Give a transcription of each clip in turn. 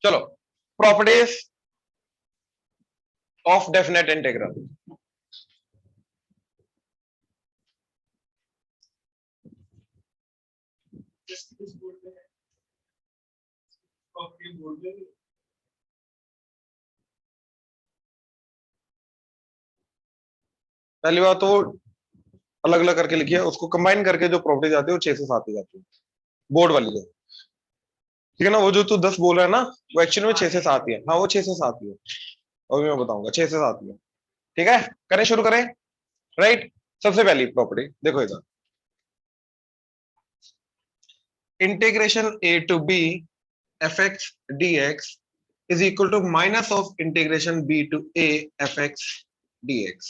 चलो, properties of definite integral. पहली बात तो अलग अलग करके लिखिए, उसको कंबाइन करके जो प्रॉपर्टीज आती है वो 6 से 7 ही जाती है, बोर्ड वाली जो, ठीक है ना। वो जो तू 10 बोल रहा है ना, वो एक्चुअली में 6 से 7 ही है। हाँ, वो 6 से 7 ही है, अभी मैं बताऊंगा, 6 से 7 ही है। ठीक है, करें, शुरू करें। राइट, सबसे पहली प्रॉपर्टी देखो इधर, integration a to b f x D x is equal to minus of integration b to a f x D x.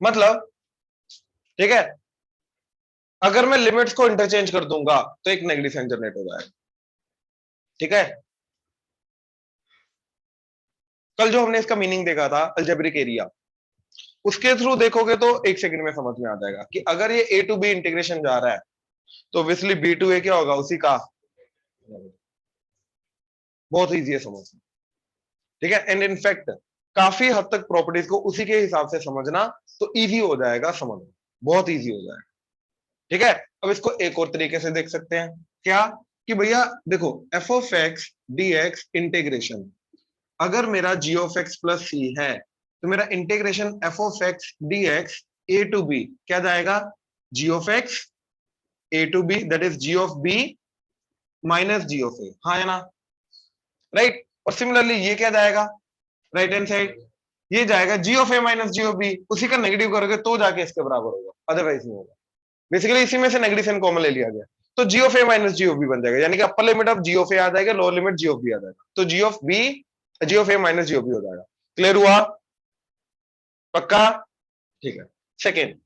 मतलब, ठीक है, अगर मैं लिमिट्स को इंटरचेंज कर दूंगा तो एक नेगेटिव साइन जनरेट हो जाएगा। ठीक है, कल जो हमने इसका मीनिंग देखा था अलजेब्रिक एरिया, उसके थ्रू देखोगे तो एक सेकंड में समझ में आ जाएगा कि अगर ये ए टू बी इंटीग्रेशन जा रहा है तो ऑब्वियसली बी टू ए क्या होगा, उसी का। बहुत इजी है समझना, ठीक है। एंड इनफैक्ट काफी हद तक प्रॉपर्टीज को उसी के हिसाब से समझना तो इजी हो जाएगा समझना, बहुत इजी हो जाएगा। ठीक है, अब इसको एक और तरीके से देख सकते हैं, क्या कि भैया देखो, F of x D X integration, अगर मेरा G of X plus C है तो मेरा integration F of x D X A to B क्या जाएगा, G of X A to B, that is G of B minus G of A. हाँ है ना, राइट। और सिमिलरली ये क्या जाएगा, राइट हैंड साइड, ये जाएगा G of A minus G of B, उसी का नेगेटिव करोगे तो जाके इसके बराबर होगा, अदरवाइज नहीं होगा। बेसिकली इसी में से नेगेटिव साइन कॉमन ले लिया गया, तो G of A minus G of B बन जाएगा, यानी कि upper limit of G of A आ जाएगा, lower limit G of B आ जाएगा, तो G of B G of A minus G of B हो जाएगा। क्लियर हुआ, पक्का? ठीक है। सेकेंड,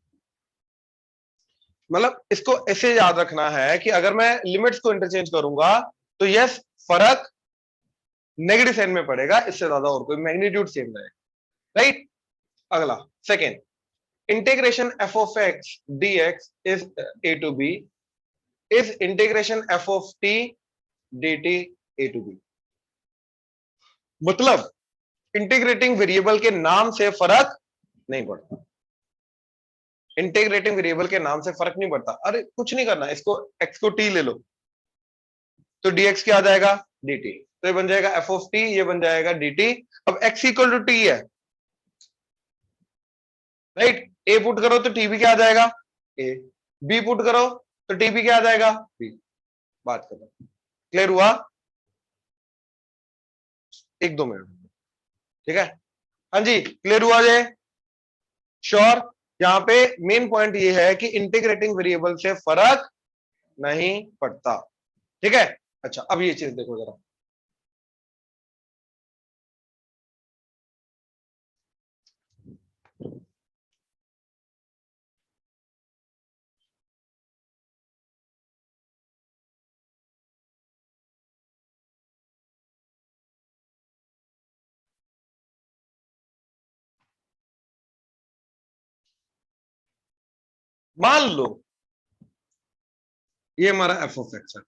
मतलब इसको ऐसे याद रखना है कि अगर मैं लिमिट्स को इंटरचेंज करूंगा तो यस, फर्क नेगेटिव साइन में पड़ेगा, इससे ज्यादा और कोई मैग्नीट्यूड सेम रहेगा। राइट, अगला second, integration F of x D x is a to b is integration F of t d t a to b. मतलब इंटीग्रेटिंग वेरिएबल के नाम से फर्क नहीं पड़ता, इंटीग्रेटिंग वेरिएबल के नाम से फर्क नहीं पड़ता। अरे कुछ नहीं करना, इसको एक्स को टी ले लो तो dx क्या आ जाएगा, dt, तो ये बन जाएगा एफ ऑफ टी, ये बन जाएगा dt। अब x इक्वल टू टी है, राइट, a पुट करो तो t भी क्या आ जाएगा, a, b पुट करो तो t भी क्या आ जाएगा, b। बात करो, क्लियर हुआ? एक दो मिनट, ठीक है। हाँ जी, क्लियर हुआ जे? श्योर? यहाँ पे मेन पॉइंट ये है कि इंटीग्रेटिंग वेरिएबल से फर्क नहीं पड़ता, ठीक है। अच्छा, अब ये चीज देखो जरा, मान लो ये हमारा एफ ऑफ एक्स है,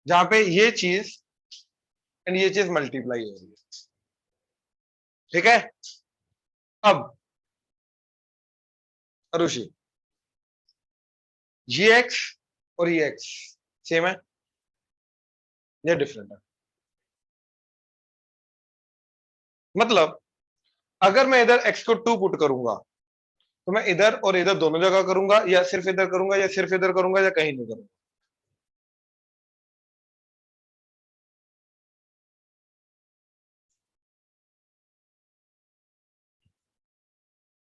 जहां पे ये चीज एंड ये चीज मल्टीप्लाई हो रही है, ठीक है। अब अरुषि, ये एक्स और ये एक्स सेम है या डिफरेंट है? मतलब अगर मैं इधर एक्स को 2 पुट करूंगा तो मैं इधर और इधर दोनों जगह करूंगा, या सिर्फ इधर करूंगा, या सिर्फ इधर करूंगा, या कहीं नहीं करूंगा?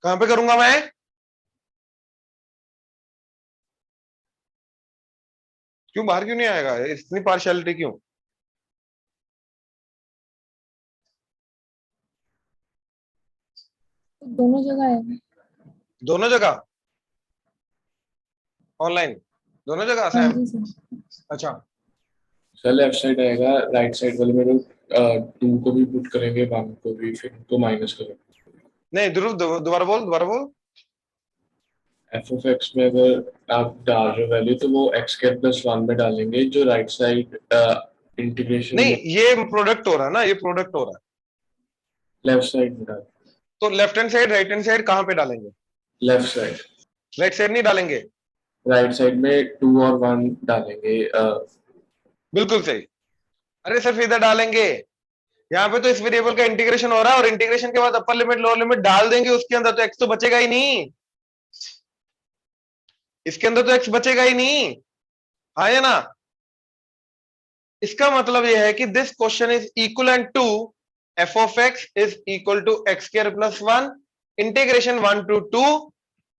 कहां पे करूंगा मैं? क्यों बाहर क्यों नहीं आएगा, इतनी पार्शियलिटी क्यों? दोनों जगह है। दोनों जगह ऑनलाइन, दोनों जगह हाँ सैम? जी सर। अच्छा, सर लेफ्ट साइड आएगा, राइट साइड वाले में लोग 2 को भी पुट करेंगे, 1 को भी, फिर तो माइनस करेंगे। नहीं ध्रुव, दोबारा बोल, दोबारा बोल। एफ ऑफ एक्स में अगर आप डाल रहे हो वैल्यू तो वो एक्स के प्लस 1 में डालेंगे, जो राइट साइड इंटीग्रेशन नहीं, ये प्रोडक्ट हो रहा है ना, ये प्रोडक्ट हो रहा है, लेफ्ट साइड में डाल, तो left hand side right hand side कहाँ पे डालेंगे? लेफ्ट साइड, राइट साइड नहीं डालेंगे? राइट साइड में 2 और 1 डालेंगे। बिल्कुल सही। अरे सिर्फ इधर डालेंगे, यहाँ पे तो इस वेरिएबल का इंटीग्रेशन हो रहा है, और इंटीग्रेशन के बाद अपर लिमिट लोअर लिमिट डाल देंगे उसके अंदर, तो एक्स तो बचेगा ही नहीं, इसके अंदर तो एक्स बचेगा ही नहीं, हाँ या ना? इसका मतलब यह है कि this question is equal to f of x is equal to x square plus 1 integration 1 to 2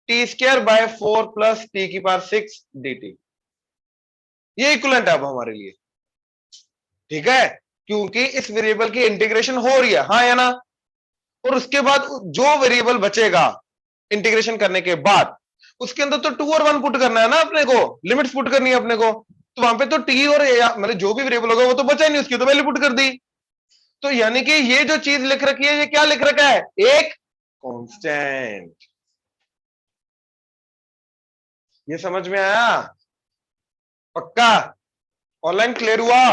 t square by 4 plus t की पावर 6 dt। ये इक्वलेंट है अब हमारे लिए, ठीक है, क्योंकि इस वेरिएबल की इंटीग्रेशन हो रही है, हाँ या ना? और उसके बाद जो वेरिएबल बचेगा इंटीग्रेशन करने के बाद, उसके अंदर तो 2 और 1 पुट करना है ना अपने को, लिमिट्स पुट करनी है अपने को, तो वहां पे तो टी और मतलब जो भी वेरिएबल होगा वो तो बचा ही नहीं, उसकी तो वैल्यू पुट कर दी। तो यानी कि ये जो चीज लिख रखी है, ये क्या लिख रखा है? एक कांस्टेंट। ये समझ में आया? पक्का? ऑनलाइन क्लियर हुआ?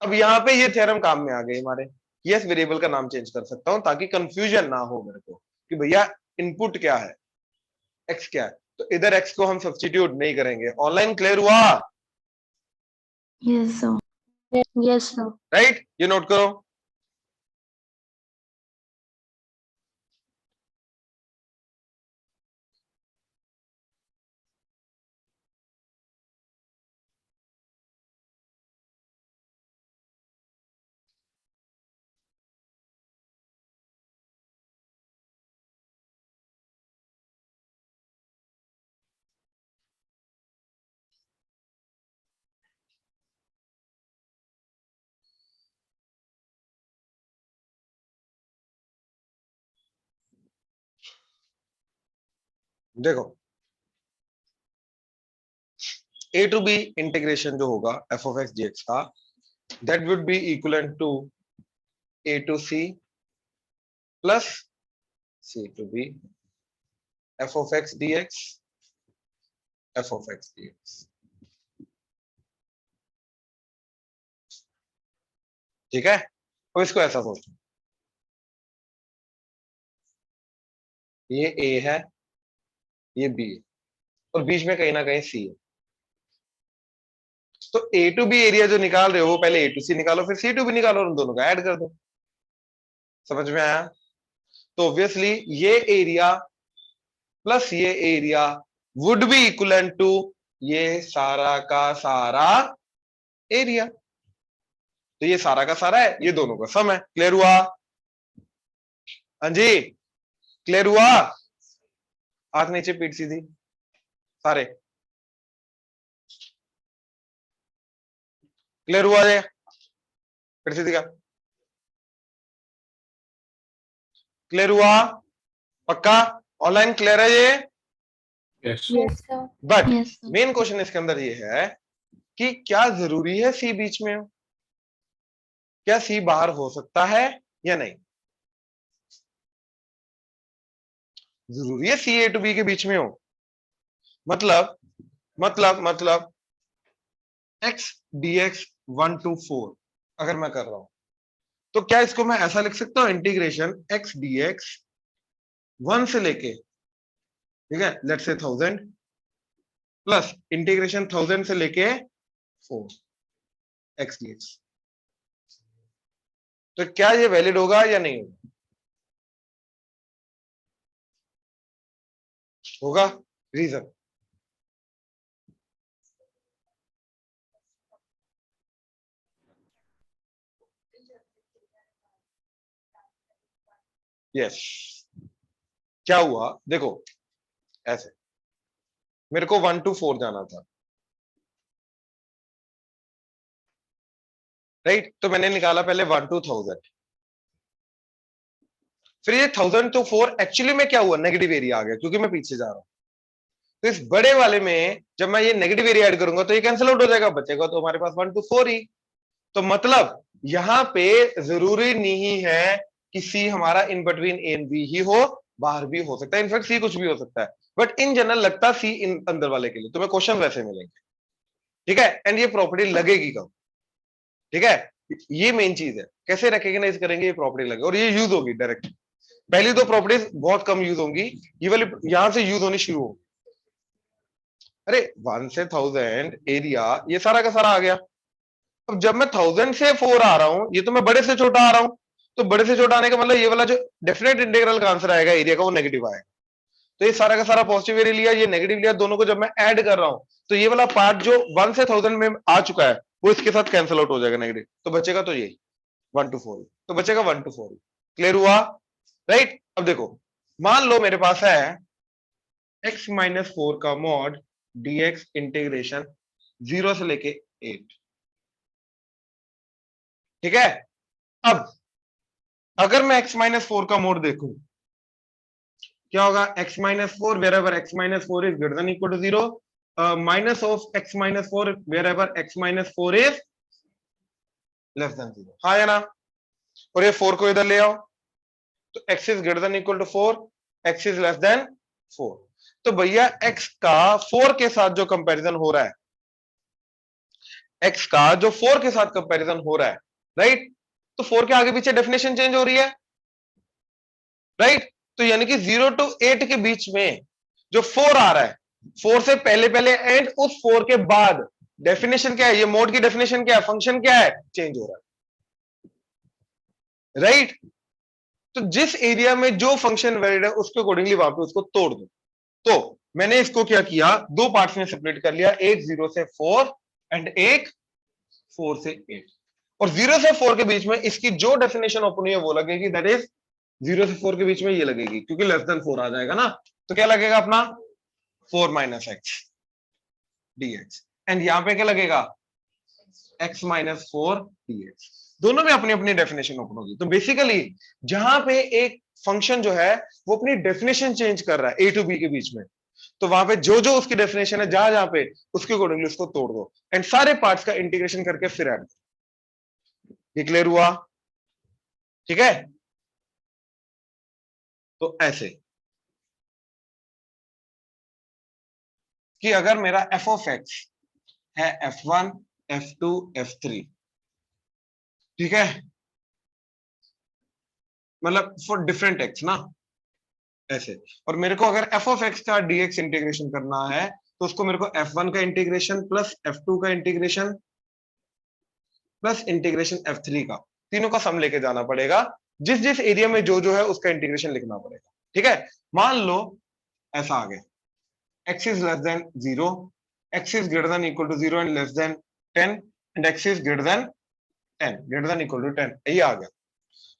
अब यहां पे ये थ्योरम काम में आ गई हमारे, यस वेरिएबल का नाम चेंज कर सकता हूं ताकि कंफ्यूजन ना हो मेरे को कि भैया इनपुट क्या है, एक्स क्या है, तो इधर एक्स को हम सब्स्टिट्यूट नहीं करेंगे। ऑनलाइन क्लियर हुआ? Yes sir, yes sir. Right, ये नोट करो। देखो, ए टू बी इंटीग्रेशन जो होगा एफ ऑफ एक्स डीएक्स का, that would be equal to a to c plus c to b f of x dx, f of x dx. ठीक है, अब इसको ऐसा सोचो, ये ए है, ये बी है, और बीच में कहीं ना कहीं सी है। तो ए टू बी एरिया जो निकाल रहे हो, पहले ए टू सी निकालो, फिर सी टू बी निकालो, और उन दोनों का ऐड कर दो। समझ में आया? तो ऑब्वियसली ये एरिया प्लस ये area would be equal to ये सारा का सारा एरिया। तो ये सारा का सारा है, ये दोनों का सम है। क्लियर हुआ? हाँ जी, क्लियर हुआ? हाथ नीचे, पीठ सीधी, सारे क्लियर हुआ? ये पीठ सीधी का क्लियर हुआ? पक्का? ऑनलाइन क्लियर है ये? Yes yes sir. But yes sir. Main question इसके अंदर ये है कि क्या जरूरी है सी बीच में हो? क्या सी बाहर हो सकता है या नहीं? जरूरी है सी ए टू बी के बीच में हो? मतलब एक्स डीएक्स 1 to 4 अगर मैं कर रहा हूं, तो क्या इसको मैं ऐसा लिख सकता हूं, इंटीग्रेशन एक्स डीएक्स 1 से लेके, ठीक है, लेट्स से 1000 प्लस इंटीग्रेशन 1000 से लेके 4 एक्स डीएक्स। तो क्या ये वैलिड होगा या नहीं होगा? Reason, yes. क्या हुआ, देखो ऐसे, मेरे को 1 to 4 जाना था, राइट? तो मैंने निकाला पहले 1 to 1000, फिर ये 1000 to 4 एक्चुअली में क्या हुआ, नेगेटिव एरिया आ गया क्योंकि मैं पीछे जा रहा हूं। तो इस बड़े वाले में जब मैं ये नेगेटिव एरिया ऐड करूंगा तो ये कैंसिल आउट हो जाएगा, बचेगा तो हमारे पास 1 to 4 ही। तो मतलब यहां पे जरूरी नहीं है कि सी हमारा in between A and B ही हो, बाहर भी हो सकता है, इनफैक्ट सी कुछ भी हो सकता है, बट इन जनरल लगता सी इन अंदर वाले के लिए। तुम्हें क्वेश्चन वैसे मिलेंगे, ठीक है, एंड ये प्रॉपर्टी लगेगी कब, ठीक है, ये मेन चीज है, कैसे रिकॉग्नाइज करेंगे ये प्रॉपर्टी लगे, और ये यूज होगी डायरेक्ट। पहली दो प्रॉपर्टीज बहुत कम यूज होंगी, ये वाली यहां से यूज होनी शुरू होगी। अरे 1 से 1000 एरिया, ये सारा का सारा आ गया। अब जब मैं 1000 से 4 आ रहा हूं, ये तो मैं बड़े से छोटा आ रहा हूं, तो बड़े से छोटा आने का मतलब ये वाला जो डेफिनेट इंटीग्रल का आंसर आएगा एरिया का, वो नेगेटिव आएगा। तो ये सारा का सारा पॉजिटिव एरिया लिया, ये नेगेटिव लिया, दोनों को जब मैं ऐड कर रहा हूं, तो ये वाला पार्ट जो 1 से 1000 में आ चुका है, वो इसके साथ कैंसिल आउट हो जाएगा नेगेटिव, तो बचेगा तो ये 1 to 4, तो बचेगा 1 to 4। क्लियर हुआ, राइट। अब देखो, मान लो मेरे पास है x-4 का मॉड dx इंटीग्रेशन 0 से लेके 8, ठीक है। अब अगर मैं x-4 का मोड देखूं, क्या होगा, x-4 wherever x-4 is greater than equal to 0, minus of x-4 wherever x-4 is less than 0, हाँ या ना। और ये 4 को इधर ले आओ, तो x is greater than equal to 4, x is less than 4। तो भैया x का 4 के साथ जो कंपैरिजन हो रहा है, x का जो 4 के साथ कंपैरिजन हो रहा है, राइट, तो 4 के आगे पीछे डेफिनेशन चेंज हो रही है, राइट। तो यानी कि 0 to 8 के बीच में जो 4 आ रहा है, 4 से पहले पहले एंड उस 4 के बाद, डेफिनेशन क्या है, ये मोड की डेफिनेशन क्या है, फंक्शन क्या है, चेंज हो रहा है, राइट। तो जिस एरिया में जो फंक्शन वैलिड है उसके अकॉर्डिंगली वहां पे उसको तोड़ दो। तो मैंने इसको क्या किया, दो पार्ट्स में सेपरेट कर लिया, एक 0 से 4 एंड एक 4 से 8। और 0 से 4 के बीच में इसकी जो डेफिनेशन ओपन हुई है वो लगेगी, दैट इज 0 से 4 के बीच में ये लगेगी, क्योंकि लेस देन 4 आ जाएगा ना, तो क्या लगेगा अपना 4 माइनस एक्स dx, एंड यहां पे क्या लगेगा x माइनस 4 dx। दोनों में अपनी अपनी डेफिनेशन ओपन होगी। तो बेसिकली जहां पे एक फंक्शन जो है वो अपनी डेफिनेशन चेंज कर रहा है a टू b के बीच में, तो वहां पे जो जो उसकी डेफिनेशन है, जहां जहां पे उसके अकॉर्डिंगली उसको तोड़ दो, एंड सारे पार्ट्स का इंटीग्रेशन करके फिर ऐड। ये क्लियर हुआ, ठीक है। तो ऐसे कि अगर मेरा f ऑफ x है f1 f2 f3, ठीक है, मतलब फॉर डिफरेंट x ना, ऐसे, और मेरे को अगर f ऑफ x का dx इंटीग्रेशन करना है, तो उसको मेरे को f1 का इंटीग्रेशन प्लस f2 का इंटीग्रेशन प्लस इंटीग्रेशन f3 का, तीनों का सम लेके जाना पड़ेगा, जिस जिस एरिया में जो जो है उसका इंटीग्रेशन लिखना पड़ेगा, ठीक है। मान लो ऐसा आ गया, x is less than 0, x is greater than equal to 0 and less than 10, and x is greater than 10, greater than equal to 10, ये आ गया।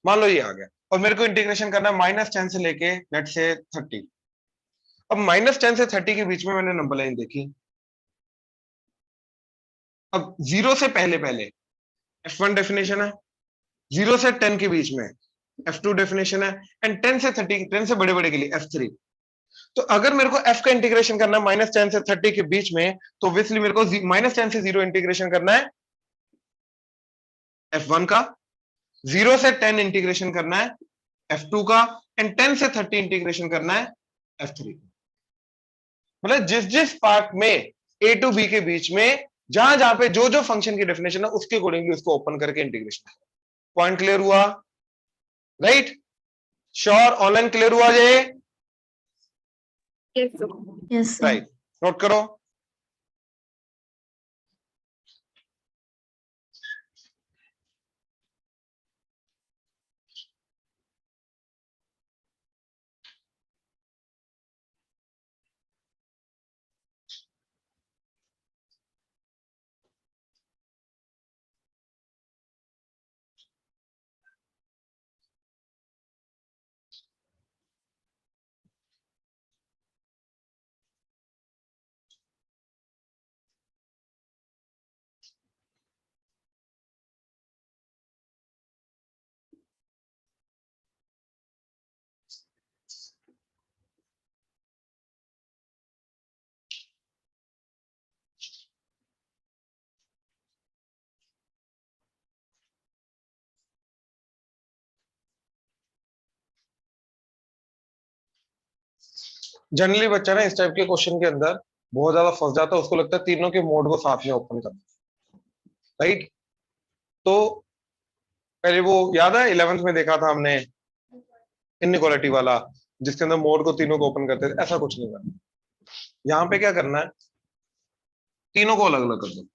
मान लो ये आ गया, और मेरे को इंटीग्रेशन करना है -10 से लेके लेट्स से 30। अब -10 से 30 के बीच में मैंने नंबर लाइन देखी, अब 0 से पहले पहले f1 डेफिनेशन है, 0 से 10 के बीच में f2 डेफिनेशन है, एंड 10 से 30, 10 से बड़े बड़े के लिए f3। तो अगर मेरे को f का इंटीग्रेशन करना है -10 से 30 के बीच में, तो ऑब्वियसली मेरे को -10 से 0 इंटीग्रेशन करना है f1 का, 0 से 10 इंटीग्रेशन करना है f2 का, एंड 10 से 30 इंटीग्रेशन करना है f3 का। मतलब जिस जिस पार्ट में a टू b के बीच में जहां जहां पे जो जो फंक्शन की डेफिनेशन है उसके अकॉर्डिंगली उसको ओपन करके इंटीग्रेशन। पॉइंट क्लियर हुआ, राइट, श्योर, ऑनलाइन क्लियर हुआ ये, Yes, sir. राइट, नोट करो। जनरली बच्चा ना इस टाइप के क्वेश्चन के अंदर बहुत ज्यादा फंस जाता है, उसको लगता है तीनों के मोड को साथ में ओपन करना, राइट। तो पहले वो याद है 11th में देखा था हमने इनइक्वालिटी वाला, जिसके अंदर मोड को तीनों को ओपन करते थे, ऐसा कुछ नहीं करना। यहाँ पे क्या करना है, तीनों को अलग अलग कर दो।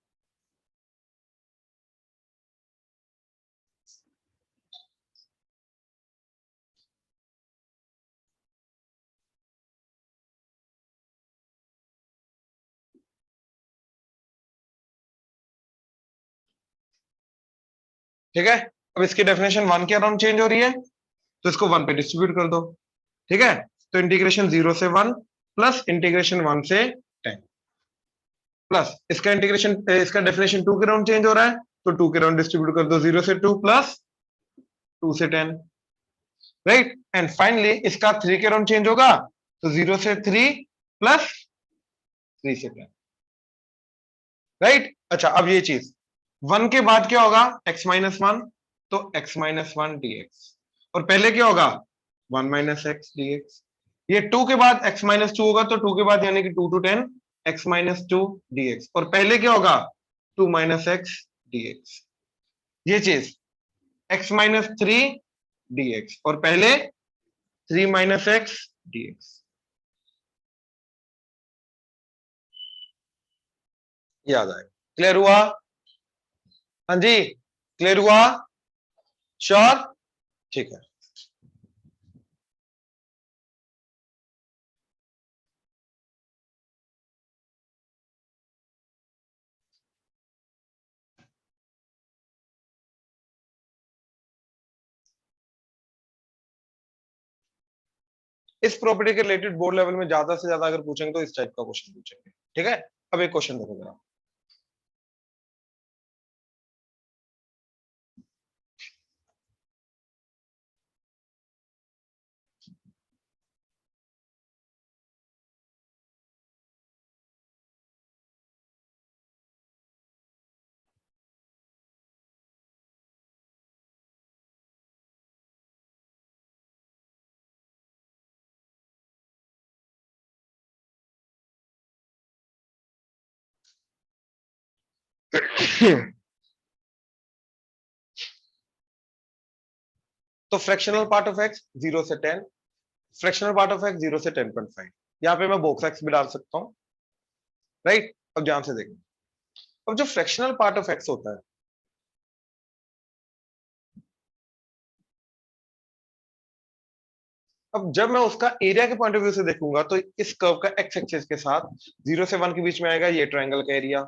ठीक है, अब इसकी डेफिनेशन 1 के अराउंड चेंज हो रही है, तो इसको 1 पे डिस्ट्रीब्यूट कर दो। ठीक है, तो इंटीग्रेशन 0 से 1 प्लस इंटीग्रेशन 1 से 10 प्लस इसका इंटीग्रेशन, इसका डेफिनेशन 2 के अराउंड चेंज हो रहा है, तो 2 के अराउंड डिस्ट्रीब्यूट कर दो, 0 से 2 प्लस 2 से 10, राइट। एंड फाइनली इसका 3 के अराउंड चेंज होगा, तो 0 से 3 प्लस 3 से 10, राइट। अच्छा, अब ये चीज 1 के बाद क्या होगा, x माइनस 1, तो x माइनस 1 dx, और पहले क्या होगा 1 माइनस एक्स dx। ये 2 के बाद x माइनस 2 होगा, तो 2 के बाद यानी कि 2 to 10 x माइनस 2 dx, और पहले क्या होगा 2 माइनस एक्स dx। ये चीज x माइनस 3 dx, और पहले 3 माइनस एक्स dx। याद आएगा, क्लियर हुआ? हाँ जी, क्लियर हुआ? श्योर? ठीक है। इस प्रॉपर्टी के रिलेटेड बोर्ड लेवल में ज्यादा से ज्यादा अगर पूछेंगे तो इस टाइप का क्वेश्चन पूछेंगे। ठीक है, अब एक क्वेश्चन देखो जरा। तो फ्रैक्शनल पार्ट ऑफ एक्स 0 से 10, फ्रैक्शनल पार्ट ऑफ एक्स 0 से 10.5, यहाँ पे मैं बॉक्स एक्स भी डाल सकता हूँ, राइट। अब ध्यान से देखो, अब जो फ्रैक्शनल पार्ट ऑफ एक्स होता है, अब जब मैं उसका एरिया के पॉइंट ऑफ व्यू से देखूंगा, तो इस कर्व का एक्स एक्सिस के साथ 0 से 1 के बीच में आएगा ये ट्रायंगल का एरिया,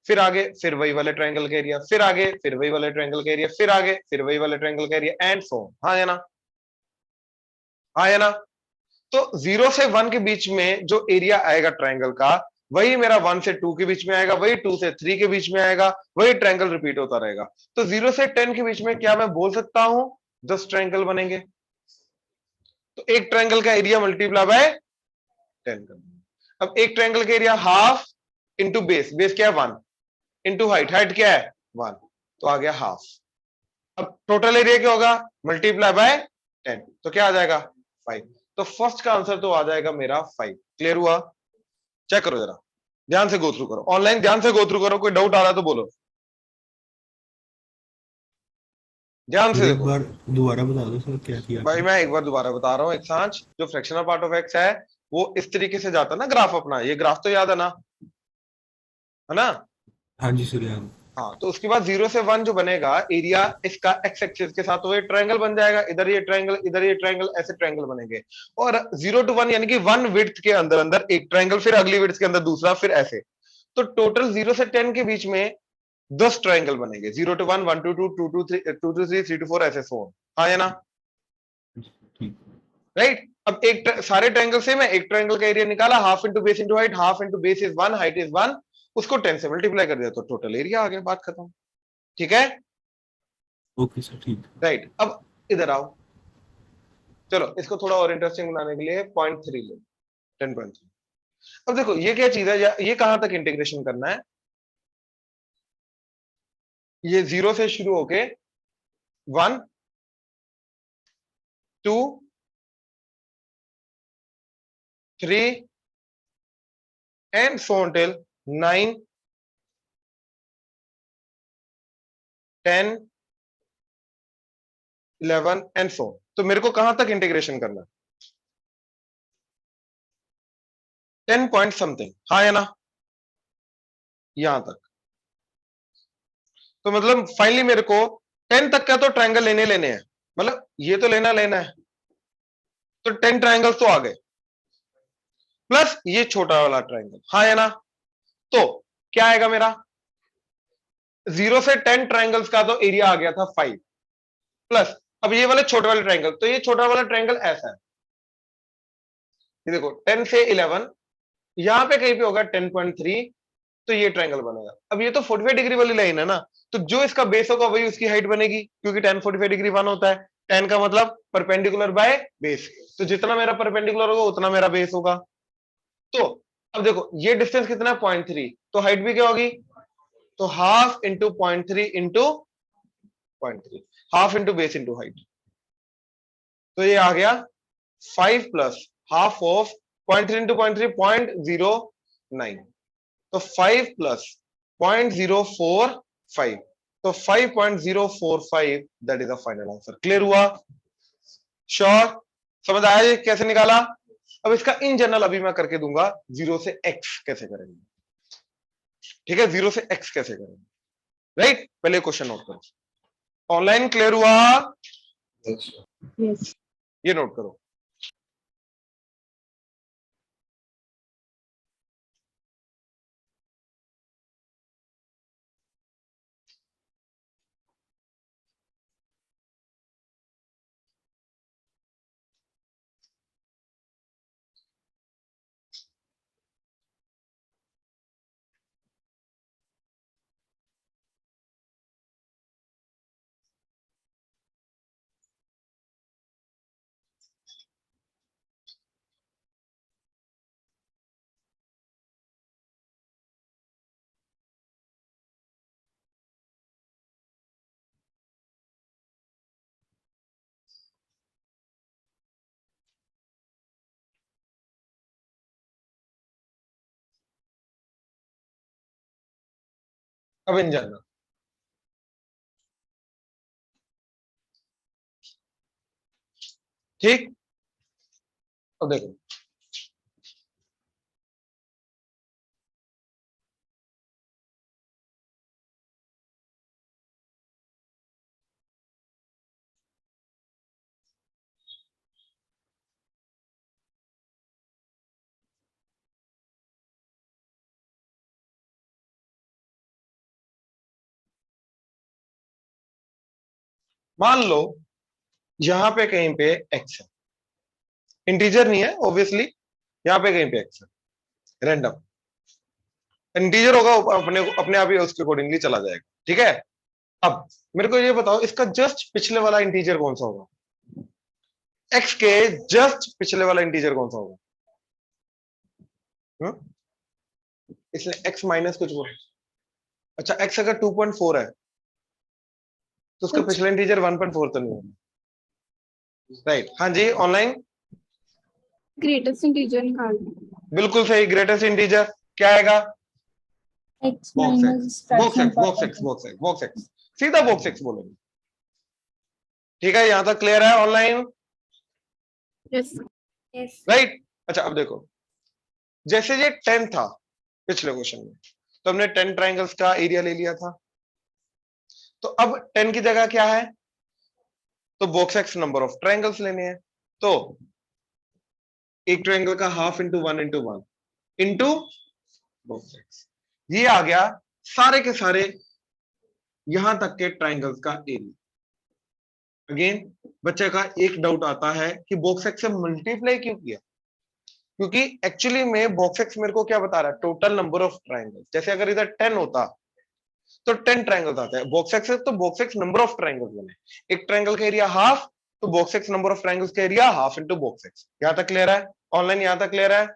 फिर आगे फिर वही वाले ट्रायंगल का एरिया, फिर आगे फिर वही वाले ट्रायंगल का एरिया, फिर आगे फिर वही वाले ट्रायंगल का एरिया, एंड सो ऑन। हाँ या ना? हाँ या ना? तो 0 से 1 के बीच में जो एरिया आएगा ट्रायंगल का, वही मेरा 1 से 2 के बीच में आएगा, वही 2 से 3 के बीच में आएगा, वही ट्रायंगल रिपीट होता रहेगा। तो 0 से 10 के बीच में क्या मैं बोल सकता हूं 10 ट्रायंगल बनेंगे, तो एक ट्रायंगल का एरिया मल्टीप्लाई बाय 10 कर दूंगा। अब एक ट्रायंगल का area half into base, base क्या है 1, इंटू हाइट, हाइट क्या है 1, तो आ गया हाफ। अब टोटल एरिया क्या होगा मल्टीप्लाई बाय 10, तो क्या आ जाएगा 5। तो फर्स्ट का आंसर तो आ जाएगा मेरा 5। क्लियर हुआ? चेक करो जरा, ध्यान से गो थ्रू करो, ऑनलाइन ध्यान से गो थ्रू करो, कोई डाउट आ रहा है तो बोलो, ध्यान सर से एक देखो। बार दोबारा बता दो सर, क्या किया भाई आपने? मैं एक बार दोबारा बता रहा हूँ, एक सांच जो फ्रैक्शनल पार्ट ऑफ एक्स है वो इस तरीके से जाता है ना, ग्राफ अपना, ये ग्राफ तो याद है ना, है ना? हाँ जी सर, याद। हाँ, तो उसके बाद 0 से 1 जो बनेगा एरिया इसका एक्स एक्सिस के साथ, वो ये ट्रायंगल बन जाएगा, इधर ये ट्रायंगल इधर ये ट्रायंगल, ऐसे ट्रायंगल बनेंगे। और 0 to 1 यानी कि 1 विड्थ के अंदर अंदर एक ट्रायंगल, फिर अगली विड्थ के अंदर दूसरा, फिर ऐसे। तो टोटल 0 से 10 के बीच में 10 ट्रायंगल बनेंगे, 0 to 1, 1 to 2, 2 to 3, 2 to 3, 3 to 4, ऐसे सो। हाँ या ना? ठीक। राइट। अब एक सारे ट्रायंगल सेम है, एक ट्रायंगल का एरिया निकाला, half into base into height, half into base is 1, height is 1, उसको 10 से मल्टीप्लाई कर दिया तो टोटल एरिया आ गया, बात खत्म। ठीक है, ओके सर, ठीक। राइट। अब इधर आओ, चलो इसको थोड़ा और इंटरेस्टिंग बनाने के लिए 0.3 ले, 10.3। अब देखो ये क्या चीज है, ये कहां तक इंटीग्रेशन करना है, ये 0 से शुरू होके 1, 2, 3 and so on till 9, 10, 11 and so on. तो मेरे को कहां तक इंटीग्रेशन करना है? 10 पॉइंट समथिंग, हाँ है ना, यहां तक। तो मतलब फाइनली मेरे को 10 तक का तो ट्रायंगल लेने हैं, मतलब ये तो लेना है, तो 10 ट्रायंगल्स तो आ गए, प्लस ये छोटा वाला ट्रायंगल, हाँ है ना। तो क्या आएगा मेरा, 0 से 10 ट्रायंगल्स का तो एरिया आ गया था 5, प्लस अब ये वाले छोटे वाले ट्रायंगल, तो ये छोटा वाला ट्रायंगल ऐसा है, ये देखो 10 से 11, यहां पे कहीं पे होगा 10.3, तो ये ट्रायंगल बनेगा। अब ये तो 45 डिग्री वाली लाइन है ना, तो जो इसका बेस होगा वही उसकी हाइट बनेगी, क्योंकि 10 45 डिग्री 1 होता है, 10 का मतलब परपेंडिकुलर बाय बेस, तो जितना मेरा परपेंडिकुलर होगा उतना मेरा बेस होगा। तो अब देखो ये डिस्टेंस कितना है, 0.3, तो हाइट भी क्या होगी, तो half into 0.3 into 0.3, half into base into height, तो ये आ गया 5 प्लस हाफ ऑफ 0.3 इंटू 0.3 0.09, तो 5 प्लस 0.045, तो 5.045, that is the final answer. Clear हुआ, श्योर, समझ आया ये कैसे निकाला? अब इसका इन जनरल अभी मैं करके दूंगा, 0 से x कैसे करेंगे, ठीक है, 0 से x कैसे करेंगे, राइट? पहले क्वेश्चन नोट करो, ऑनलाइन क्लियर हुआ? Yes. ये नोट करो, अब इन जनरल, ठीक। अब देखो, मान लो यहां पे कहीं पे x है, इंटीजर नहीं है ऑब्वियसली, यहां पे कहीं पे x है, रैंडम इंटीजर होगा, अपने अपने आप ही उसके अकॉर्डिंगली चला जाएगा, ठीक है। अब मेरे को ये बताओ, इसका जस्ट पिछले वाला इंटीजर कौन सा होगा, x के जस्ट पिछले वाला इंटीजर कौन सा होगा? इसलिए x माइनस कुछ बोल, अच्छा x अगर 2.4 है तो उसका पिछला इंटीजर 1.4 तो नहीं होगा, राइट? हाँ जी, ऑनलाइन ग्रेटेस्ट इंटीजर निकाल बिल्कुल सही, ग्रेटेस्ट इंटीजर क्या आएगा, x box x, minus box fraction x, box x, box x, box x, सीधा बॉक्स एक्स बोलोगे, ठीक है, यहां तक क्लियर है ऑनलाइन, yes yes राइट? अच्छा अब देखो, जैसे ये 10 था पिछले क्वेश्चन में, तो हमने 10 ट्राइंगल्स का एरिया ले लिया था, तो अब 10 की जगह क्या है, तो box X number of triangles लेने हैं, तो एक ट्राइंगल का half into 1 into 1 into box x, ये आ गया सारे के सारे यहां तक के ट्राइंगल्स का एरिया। अगेन बच्चे का एक डाउट आता है कि बॉक्स एक्स से मल्टीप्लाई क्यों किया, क्योंकि एक्चुअली में बॉक्स एक्स मेरे को क्या बता रहा है, टोटल नंबर ऑफ ट्राइंगल्स, जैसे अगर इधर 10 होता तो 10 ट्राइंगल्स आते हैं, बॉक्स एक्स है तो box X number of triangles बने, एक ट्राइंगल का एरिया हाफ, तो box X number of triangles का area half into box X. यहां तक क्लियर है ऑनलाइन, यहां तक क्लियर है,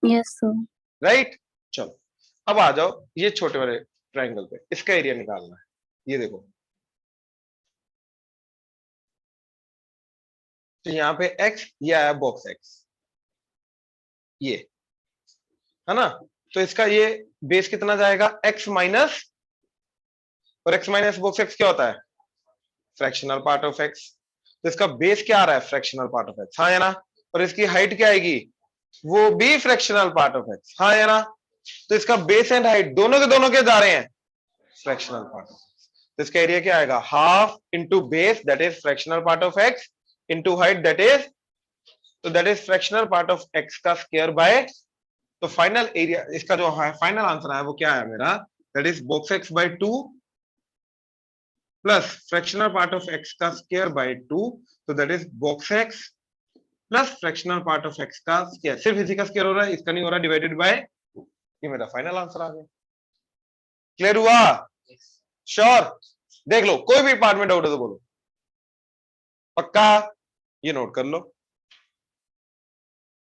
yes sir राइट? चलो अब आ जाओ ये छोटे वाले ट्राइंगल पे, इसका एरिया निकालना है, ये देखो, तो यहां पे x, ये आया बॉक्स एक्स, ये है ना। तो इसका ये बेस कितना जाएगा, x माइनस, और x माइनस बॉक्स x क्या होता है, फ्रैक्शनल पार्ट ऑफ x। तो इसका बेस क्या आ रहा है, फ्रैक्शनल पार्ट ऑफ x, हाँ है ना। और इसकी हाइट क्या आएगी, वो भी फ्रैक्शनल पार्ट ऑफ x, हाँ है ना। तो इसका बेस एंड हाइट दोनों के जा रहे हैं फ्रैक्शनल पार्ट ऑफ x। तो इसका एरिया क्या आएगा, half into base that is fractional part of x into height that is, तो that is fractional part of x का स्क्वायर बाय, तो फाइनल एरिया इसका जो है फाइनल आंसर है वो क्या है मेरा, that is box x by 2 plus fractional part of x का स्क्वायर बाय 2, तो that is box x plus fractional part of x का स्क्वायर, सिर्फ इसी का स्क्वायर हो रहा है, इसका नहीं हो रहा, डिवाइडेड बाय, ये मेरा फाइनल आंसर आ गया। क्लियर हुआ, श्योर। देख लो कोई भी पार्ट में डाउट है तो बोलो, पक्का, ये नोट कर लो।